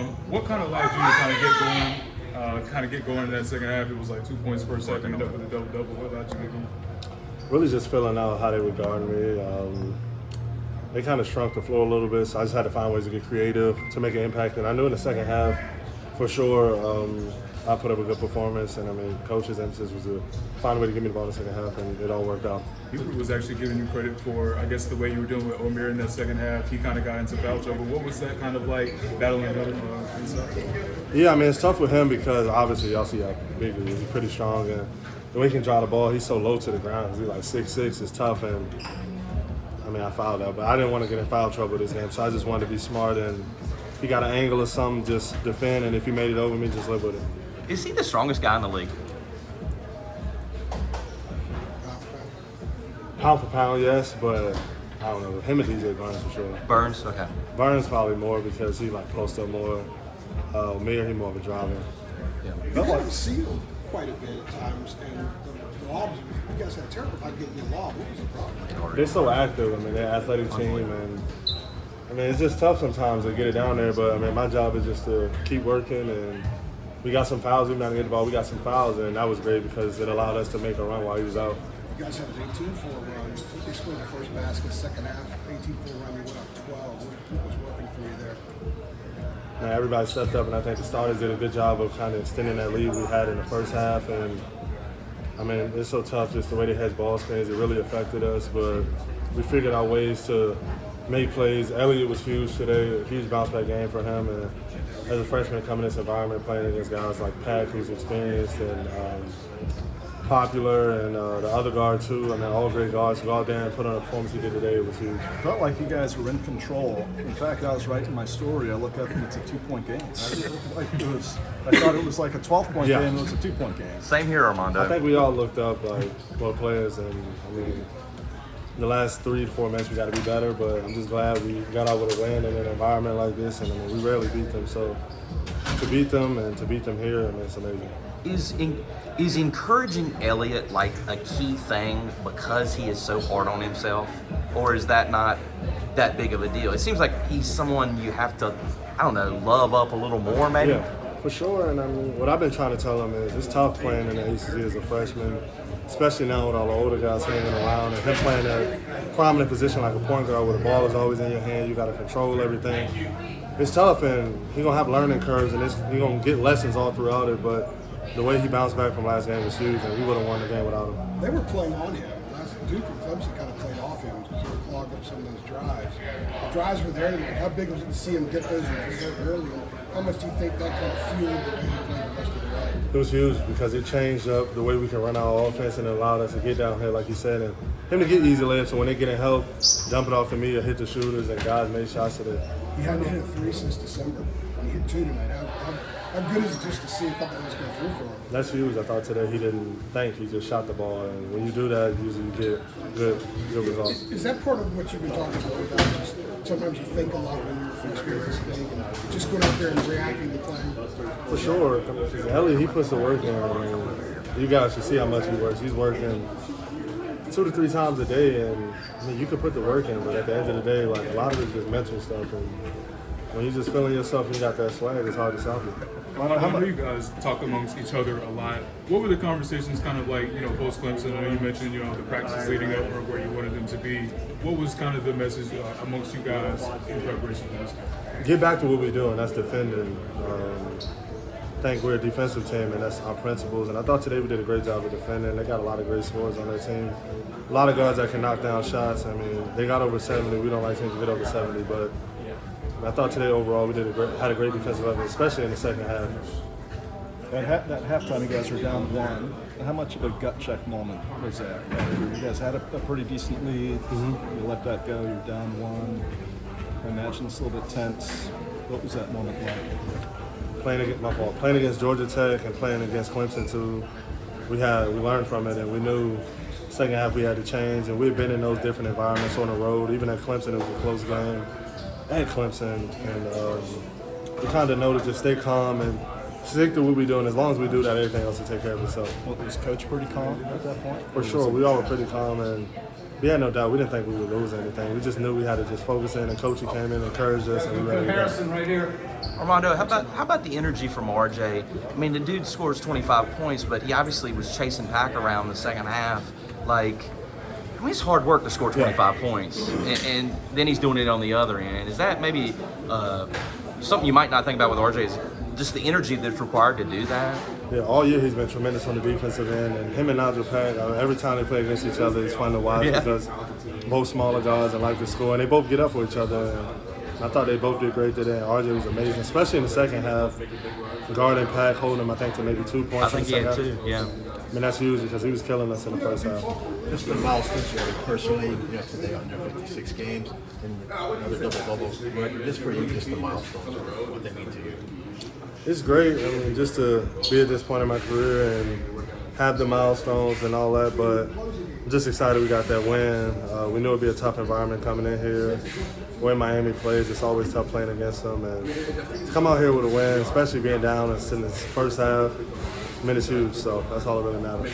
What kind of allowed you to kind of get going in that second half? It was like 2 points per second, ended up with a double-double. What allowed you to get going? Really just filling out how they were guarding me. They kind of shrunk the floor a little bit, so I just had to find ways to get creative to make an impact. And I knew in the second half, for sure, I put up a good performance. And I mean, coach's emphasis was to find a way to get me the ball in the second half, and it all worked out. Hubert was actually giving you credit for, I guess, the way you were doing with Omer in that second half. He kind of got into foul trouble. What was that kind of like battling him inside? Yeah, I mean, it's tough with him because obviously y'all see how big he is. He's pretty strong, and the way he can draw the ball, he's so low to the ground. He's like 6'6", it's tough, and I mean, I fouled out, but I didn't want to get in foul trouble this game, so I just wanted to be smart, and if he got an angle or something, just defend, and if he made it over me, just live with it. Is he the strongest guy in the league? Pound for pound, yes, but I don't know. Him and DJ Burns for sure. Burns? Okay. Burns probably more because he like post up more. Mir, he more of a driver. Yeah. You got sealed quite a bit at times, and the lobs, you guys had a terrible time getting the lob. What was the problem? They're so active. I mean, they're an athletic team, and I mean, it's just tough sometimes to get it down there. But I mean, my job is just to keep working, and we got some fouls. Even though I didn't get the ball, we got some fouls, and that was great because it allowed us to make a run while he was out. You guys had an 18-4 run. You scored the first basket, second half, 18-4 run. You went up 12. What was working for you there? Man, everybody stepped up, and I think the starters did a good job of kind of extending that lead we had in the first half. And I mean, it's so tough just the way they had ball screens. It really affected us, but we figured out ways to make plays. Elliott was huge today, a huge bounce back game for him. And as a freshman coming in this environment, playing against guys like Pack, who's experienced and popular, and the other guard too. I mean, all great guards. To go out there and put on a performance he did today, it was huge. Felt like you guys were in control. In fact, I was writing my story. I look up and it's a 2-point game. I thought it was like a 12-point game. It was a 2-point game. Same here, Armando. I think we all looked up like both players, and I mean, the last 3 to 4 minutes we got to be better. But I'm just glad we got out with a win in an environment like this, and I mean, we rarely beat them. So to beat them and to beat them here, I mean, it's amazing. Is encouraging Elliott like a key thing because he is so hard on himself, or is that not that big of a deal? It seems like he's someone you have to, I don't know, love up a little more maybe? Yeah, for sure. And I mean, what I've been trying to tell him is it's tough playing in the ACC as a freshman, especially now with all the older guys hanging around and him playing a prominent position like a point guard where the ball is always in your hand. You got to control everything. It's tough, and he's going to have learning curves, and he's going to get lessons all throughout it, but the way he bounced back from last game was huge, and we would have won the game without him. They were playing on him. Last Duke and Clemson kind of played off him to sort of clog up some of those drives. The drives were there tonight. How big was it to see him get those early? And how much do you think that kind of fueled the way he played the rest of the way? It was huge because it changed up the way we can run our offense, and it allowed us to get down here, like you said, and him to get easy layups. So when they get in help, dump it off to me or hit the shooters, and guys made shots today. He hadn't hit a 3 since December, and he hit 2 tonight. How good is it just to see a couple of those go through for him? That's huge. I thought today he didn't think, he just shot the ball, and when you do that, usually you get good results. Is that part of what you've been talking about? Just sometimes you think a lot when you're from experience thing, and just going out there and reacting to play. For sure. Elliott, he puts the work in. I mean, you guys should see how much he works. He's working 2 to 3 times a day, and I mean, you could put the work in, but at the end of the day, like a lot of it's just mental stuff. And when you're just feeling yourself and you got that swag, it's hard to stop you. I know you guys talk amongst each other a lot. What were the conversations kind of like, post Clemson? I know you mentioned, the practices leading up or where you wanted them to be. What was kind of the message amongst you guys in preparation for this? Get back to what we're doing. That's defending. I think we're a defensive team, and that's our principles. And I thought today we did a great job of defending. They got a lot of great scores on their team. A lot of guys that can knock down shots. I mean, they got over 70. We don't like teams to get over 70, but I thought today overall we had a great defensive effort, especially in the second half. That halftime, you guys were down 1. How much of a gut check moment was that? You guys had a pretty decent lead. You let that go. You're down 1. I imagine it's a little bit tense. What was that moment like? Playing against Georgia Tech and playing against Clemson too. We learned from it, and we knew second half we had to change. And we've been in those different environments on the road. Even at Clemson, it was a close game. At Clemson, and we kind of know to just stay calm and stick to what we're doing. As long as we do that, everything else will take care of itself. Well, was Coach pretty calm at that point? For sure, we all were pretty calm, and we had no doubt. We didn't think we would lose anything. We just knew we had to just focus in, and Coach came in and encouraged us, and we ready to go. Harrison right here. Armando, how about the energy from RJ? I mean, the dude scores 25 points, but he obviously was chasing Pack around the second half. Like, I mean, it's hard work to score 25 points, and then he's doing it on the other end. Is that maybe something you might not think about with RJ? Is just the energy that's required to do that? Yeah, all year he's been tremendous on the defensive end, and him and Nigel Pack, every time they play against each other, it's fun to watch because both smaller guys and like to score, and they both get up for each other. And I thought they both did great today. RJ was amazing, especially in the second half. Guarding Pack, holding him, I think, to maybe 2 points. I think he had 2, yeah. I mean, that's huge because he was killing us in the first half. Just the milestones personally, yesterday under 56 games and another double-double record. Just for you, just the milestones, what they mean to you. It's great. I mean, just to be at this point in my career and have the milestones and all that, but I'm just excited we got that win. We knew it'd be a tough environment coming in here. When Miami plays, it's always tough playing against them. And to come out here with a win, especially being down in this first half, I mean, it's huge. So that's all that really matters.